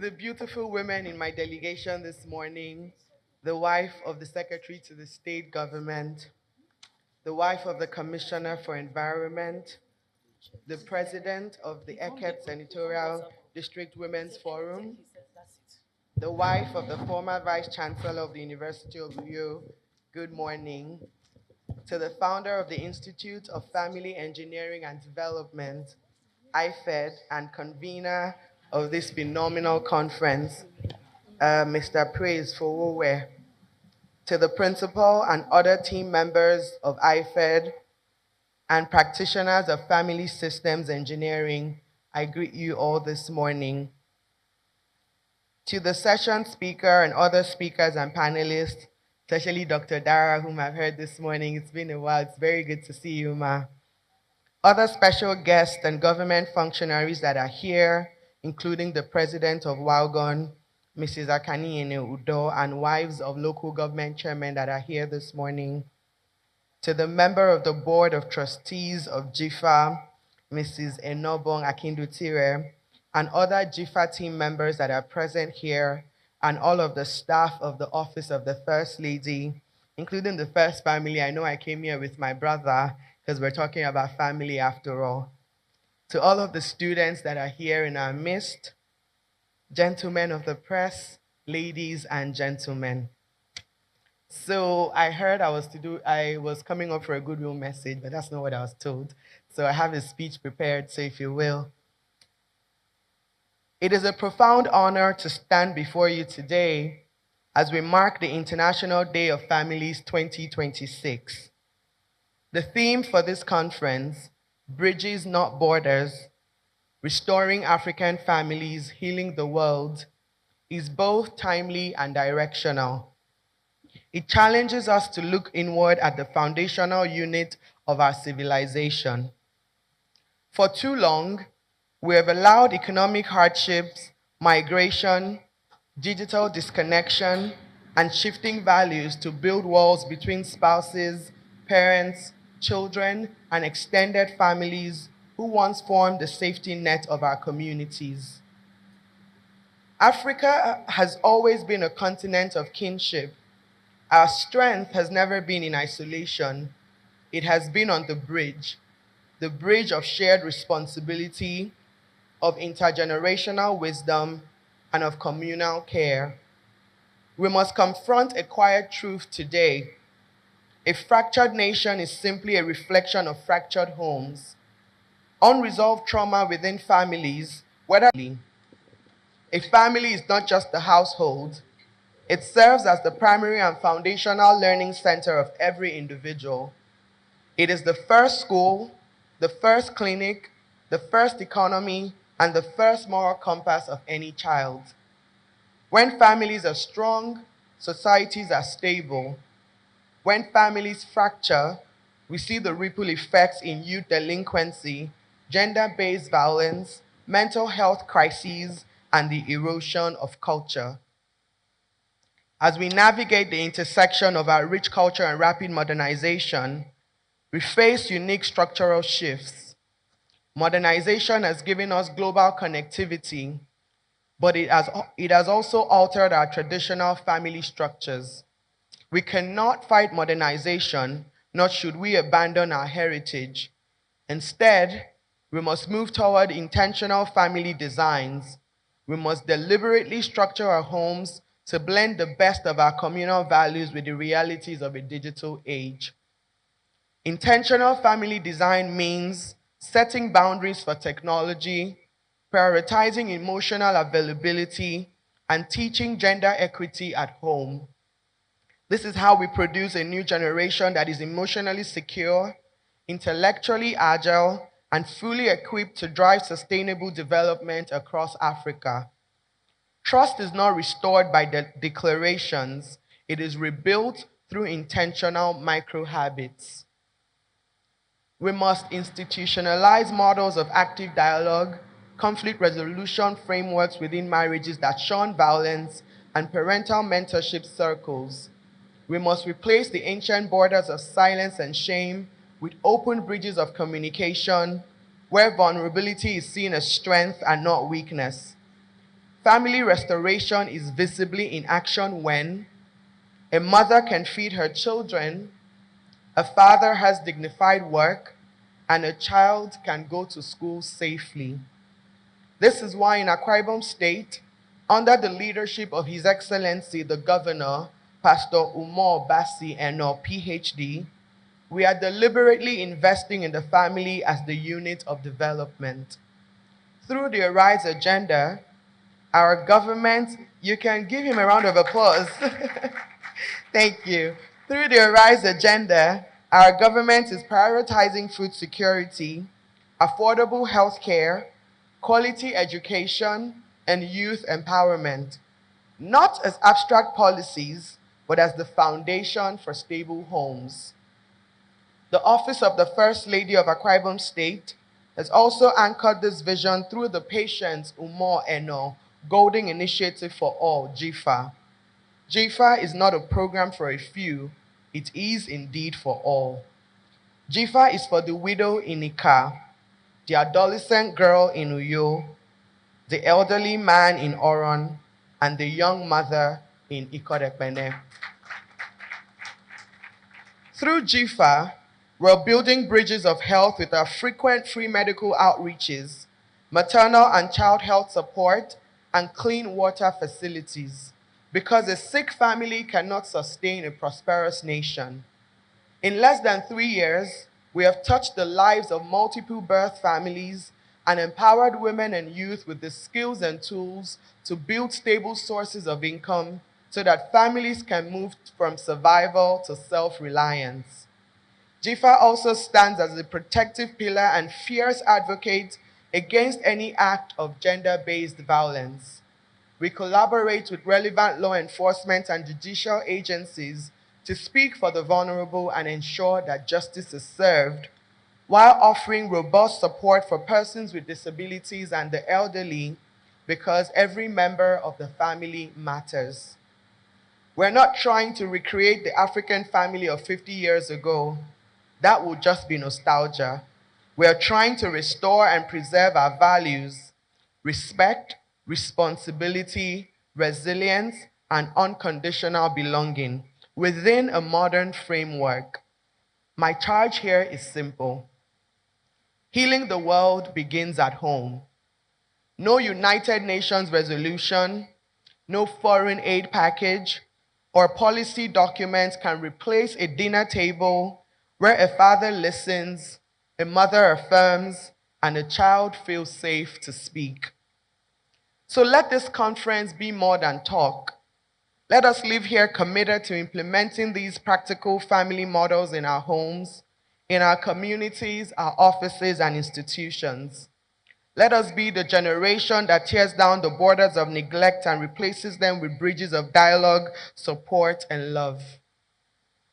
the beautiful women in my delegation this morning, the wife of the Secretary to the State Government, the wife of the Commissioner for Environment, the President of the Eket Senatorial District Women's Forum, the wife of the former Vice Chancellor of the University of Uyo, good morning. To the founder of the Institute of Family Engineering and Development, IFED, and convener of this phenomenal conference, Mr. Praise Fowowe. To the principal and other team members of IFED and practitioners of family systems engineering, I greet you all this morning. To the session speaker and other speakers and panelists, especially Dr. Dara, whom I've heard this morning. It's been a while. It's very good to see you, Ma. Other special guests and government functionaries that are here, including the president of WALGON, Mrs. Akani Udo, and wives of local government chairmen that are here this morning. To the member of the board of trustees of JIFA, Mrs. Enobong Akindutire, and other JIFA team members that are present here, and all of the staff of the Office of the First Lady, including the First Family. I know I came here with my brother because we're talking about family after all. To all of the students that are here in our midst, gentlemen of the press, ladies and gentlemen. So I heard I was coming up for a goodwill message, but that's not what I was told. So I have a speech prepared, so if you will. It is a profound honor to stand before you today as we mark the International Day of Families 2026. The theme for this conference, Bridges Not Borders, Restoring African Families, Healing the World, is both timely and directional. It challenges us to look inward at the foundational unit of our civilization. For too long, we have allowed economic hardships, migration, digital disconnection, and shifting values to build walls between spouses, parents, children, and extended families who once formed the safety net of our communities. Africa has always been a continent of kinship. Our strength has never been in isolation. It has been on the bridge of shared responsibility, of intergenerational wisdom, and of communal care. We must confront a quiet truth today. A fractured nation is simply a reflection of fractured homes. Unresolved trauma within families, whether a family is not just the household, it serves as the primary and foundational learning center of every individual. It is the first school, the first clinic, the first economy, and the first moral compass of any child. When families are strong, societies are stable. When families fracture, we see the ripple effects in youth delinquency, gender-based violence, mental health crises, and the erosion of culture. As we navigate the intersection of our rich culture and rapid modernization, we face unique structural shifts. Modernization has given us global connectivity, but it has also altered our traditional family structures. We cannot fight modernization, nor should we abandon our heritage. Instead, we must move toward intentional family designs. We must deliberately structure our homes to blend the best of our communal values with the realities of a digital age. Intentional family design means setting boundaries for technology, prioritizing emotional availability, and teaching gender equity at home. This is how we produce a new generation that is emotionally secure, intellectually agile, and fully equipped to drive sustainable development across Africa. Trust is not restored by declarations, it is rebuilt through intentional micro-habits. We must institutionalize models of active dialogue, conflict resolution frameworks within marriages that shun violence, and parental mentorship circles. We must replace the ancient borders of silence and shame with open bridges of communication, where vulnerability is seen as strength and not weakness. Family restoration is visibly in action when a mother can feed her children, a father has dignified work, and a child can go to school safely. This is why in Akwa Ibom State, under the leadership of His Excellency the Governor, Pastor Umar Bassi Eno, PhD, we are deliberately investing in the family as the unit of development. Through the Arise Agenda, our government, you can give him a round of applause. Thank you. Through the Arise Agenda, our government is prioritizing food security, affordable health care, quality education, and youth empowerment, not as abstract policies, but as the foundation for stable homes. The Office of the First Lady of Akwa Ibom State has also anchored this vision through the Patience Umar Eno Golden Initiative for All, GIFA. GIFA is not a program for a few, it is indeed for all. GIFA is for the widow in Ika, the adolescent girl in Uyo, the elderly man in Oron, and the young mother in Ikodepene. Through GIFA, we're building bridges of health with our frequent free medical outreaches, maternal and child health support, and clean water facilities, because a sick family cannot sustain a prosperous nation. In less than 3 years, we have touched the lives of multiple birth families and empowered women and youth with the skills and tools to build stable sources of income so that families can move from survival to self-reliance. GIFA also stands as a protective pillar and fierce advocate against any act of gender-based violence. We collaborate with relevant law enforcement and judicial agencies to speak for the vulnerable and ensure that justice is served, while offering robust support for persons with disabilities and the elderly, because every member of the family matters. We're not trying to recreate the African family of 50 years ago. That would just be nostalgia. We are trying to restore and preserve our values: respect, responsibility, resilience, and unconditional belonging within a modern framework. My charge here is simple. Healing the world begins at home. No United Nations resolution, no foreign aid package, or policy documents can replace a dinner table where a father listens, a mother affirms, and a child feels safe to speak. So let this conference be more than talk. Let us live here committed to implementing these practical family models in our homes, in our communities, our offices, and institutions. Let us be the generation that tears down the borders of neglect and replaces them with bridges of dialogue, support, and love.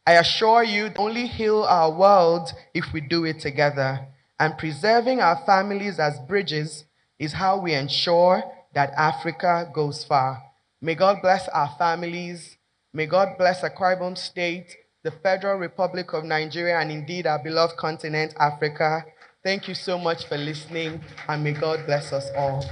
I assure you, only heal our world if we do it together. And preserving our families as bridges is how we ensure that Africa goes far. May God bless our families. May God bless Akwa Ibom State, the Federal Republic of Nigeria, and indeed our beloved continent, Africa. Thank you so much for listening, and may God bless us all.